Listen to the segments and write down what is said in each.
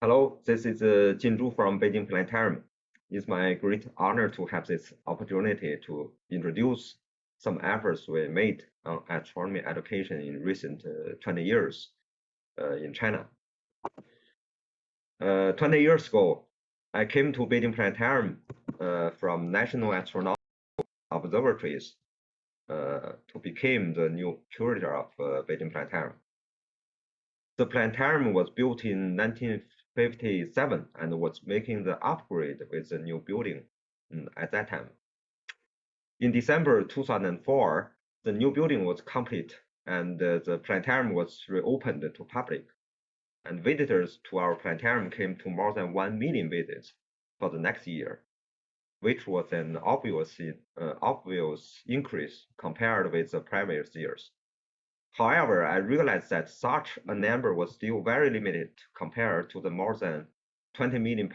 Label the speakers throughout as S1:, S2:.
S1: Hello, this is Jinzhu from Beijing Planetarium. It's my great honor to have this opportunity to introduce some efforts we made on astronomy education in recent 20 years in China. 20 years ago, I came to Beijing Planetarium from National Astronomical Observatories to become the new curator of Beijing Planetarium. The planetarium was built in 1957 and was making the upgrade with the new building at that time. In December 2004, the new building was complete and the planetarium was reopened to public. And visitors to our planetarium came to more than 1 million visits for the next year, which was an obvious increase compared with the previous years. However, I realized that such a number was still very limited compared to the more than 20 million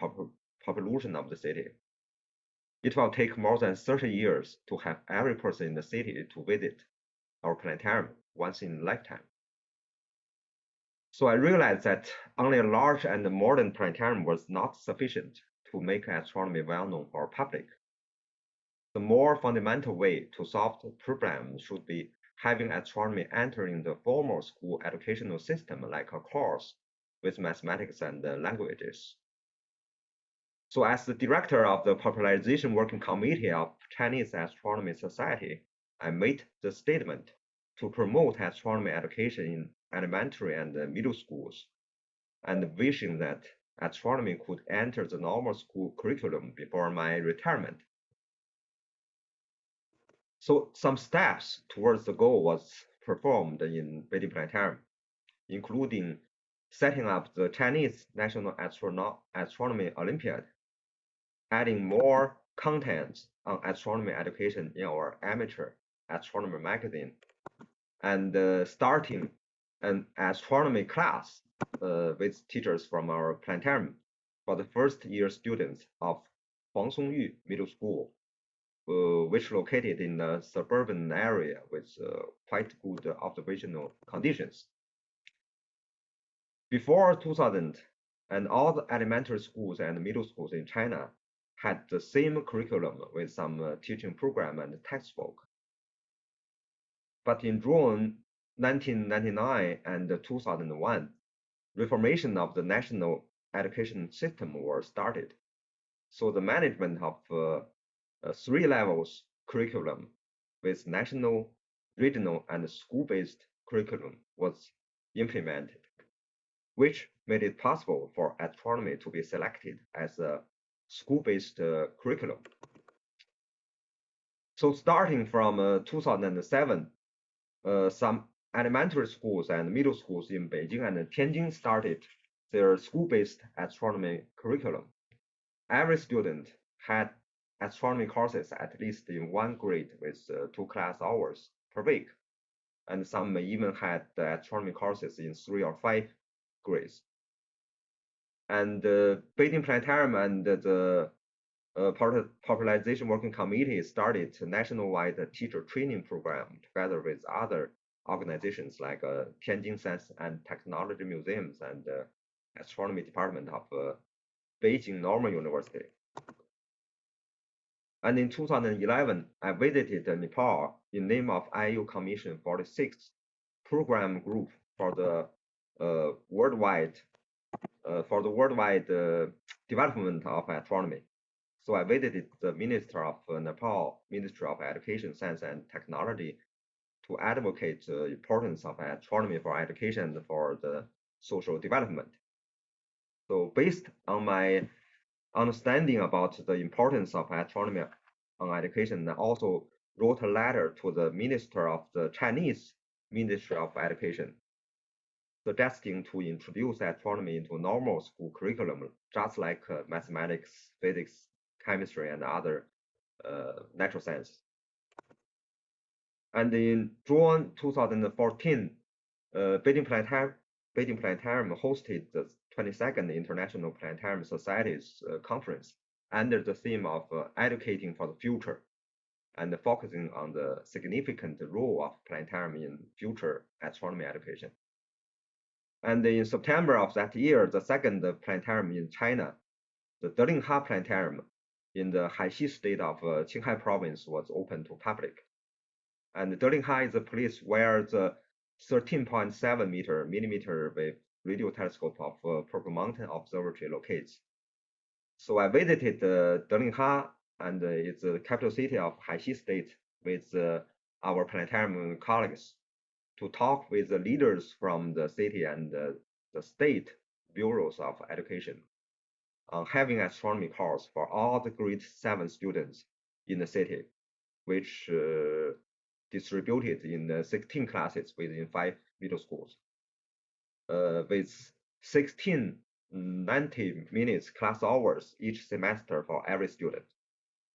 S1: population of the city. It will take more than 30 years to have every person in the city to visit our planetarium once in a lifetime. So I realized that only a large and modern planetarium was not sufficient to make astronomy well known for the public. The more fundamental way to solve the problem should be having astronomy entering the formal school educational system like a course with mathematics and languages. So as the director of the Popularisation Working Committee of Chinese Astronomical Society, I made the statement to promote astronomy education in elementary and middle schools, and wishing that astronomy could enter the normal school curriculum before my retirement. So some steps towards the goal was performed in Beijing Planetarium, including setting up the Chinese National Astronomy Olympiad, adding more content on astronomy education in our amateur astronomy magazine, and starting an astronomy class with teachers from our planetarium for the first year students of Huang Songyu Middle School, which located in a suburban area with quite good observational conditions. Before 2000, and all the elementary schools and middle schools in China had the same curriculum with some teaching program and textbook. But in June 1999 and 2001, reformation of the national education system was started. So the management of 3 levels curriculum with national, regional, and school-based curriculum was implemented, which made it possible for astronomy to be selected as a school-based curriculum. So starting from 2007, some elementary schools and middle schools in Beijing and Tianjin started their school-based astronomy curriculum. Every student had astronomy courses at least in 1 grade with 2 class hours per week, and some may even had astronomy courses in 3 or 5 grades. And the Beijing Planetarium and the Popularization Working Committee started a nationwide teacher training program together with other organizations like Tianjin Science and Technology Museums and Astronomy Department of Beijing Normal University. And in 2011, I visited Nepal in name of IAU Commission 46th program group for the worldwide development of astronomy. So I visited the Minister of Nepal, Ministry of Education, Science and Technology to advocate the importance of astronomy for education and for the social development. So based on my understanding about the importance of astronomy on education, I also wrote a letter to the Minister of the Chinese Ministry of Education, suggesting to introduce astronomy into normal school curriculum, just like mathematics, physics, chemistry, and other natural science. And in June 2014, Beijing Planetarium hosted the 22nd International Planetarium Societies Conference under the theme of educating for the future and focusing on the significant role of planetarium in future astronomy education. And in September of that year, the second planetarium in China, the Delinha Planetarium in the Haixi state of Qinghai province, was open to public. And Delinha is a place where the 13.7 millimeter wave radio telescope of Purple Mountain Observatory locates. So I visited Delinha, and it's the capital city of Haixi state, with our planetarium colleagues to talk with the leaders from the city and the state bureaus of education on having astronomy course for all the grade 7 students in the city, which distributed in 16 classes within 5 middle schools, with 16 90 minutes class hours each semester for every student.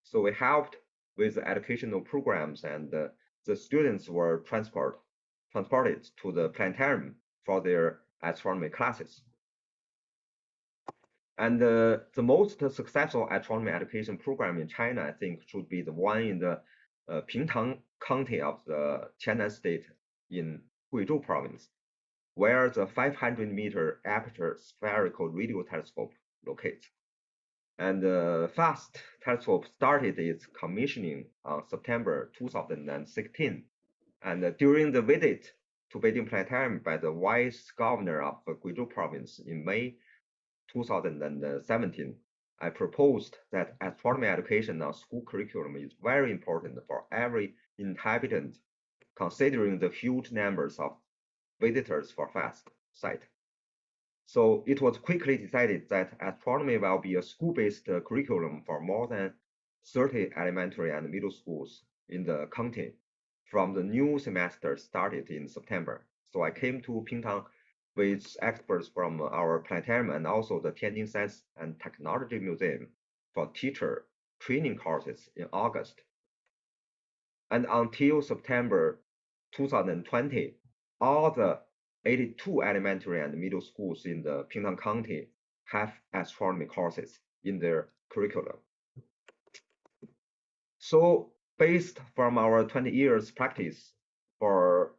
S1: So we helped with the educational programs, and the students were transported to the planetarium for their astronomy classes. And the most successful astronomy education program in China, I think, should be the one in the Pingtang County of the Qiannan State in Guizhou Province, where the 500-meter aperture spherical radio telescope locates. And the FAST telescope started its commissioning on September 2016. And during the visit to Beijing Planetarium by the Vice Governor of Guizhou Province in May 2017, I proposed that astronomy education on school curriculum is very important for every inhabitant, considering the huge numbers of visitors for FAST site. So it was quickly decided that astronomy will be a school-based curriculum for more than 30 elementary and middle schools in the county from the new semester started in September. So I came to Pingtang with experts from our planetarium and also the Tianjin Science and Technology Museum for teacher training courses in August. And until September 2020, all the 82 elementary and middle schools in the Pingtang County have astronomy courses in their curriculum. So based from our 20 years practice for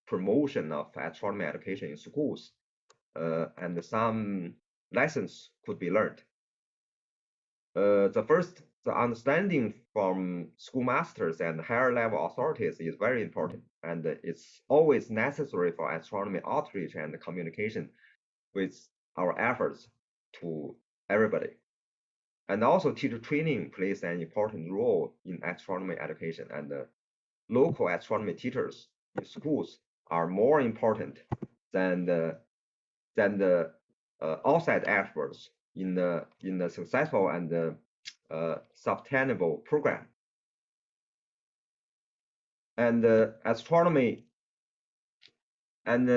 S1: promotion of astronomy education in schools, and some lessons could be learned. The understanding from schoolmasters and higher level authorities is very important, and it's always necessary for astronomy outreach and communication with our efforts to everybody. And also teacher training plays an important role in astronomy education, and local astronomy teachers in schools are more important than the outside experts in the successful and sustainable program. And astronomy and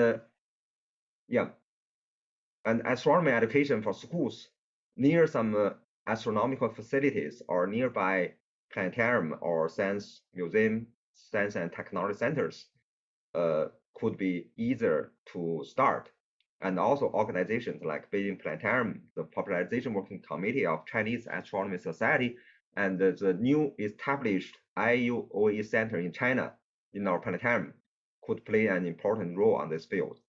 S1: and astronomy education for schools near some astronomical facilities or nearby planetarium or science museum, science and technology centers could be easier to start. And also organizations like Beijing Planetarium, the Popularisation Working Committee of Chinese Astronomical Society, and the new established IAU OAE Center in China in our planetarium could play an important role on this field.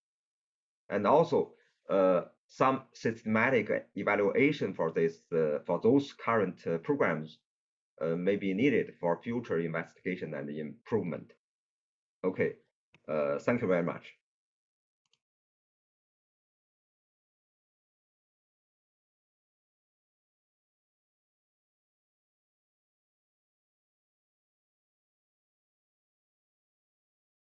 S1: And also some systematic evaluation for those current programs may be needed for future investigation and improvement. Okay, thank you very much.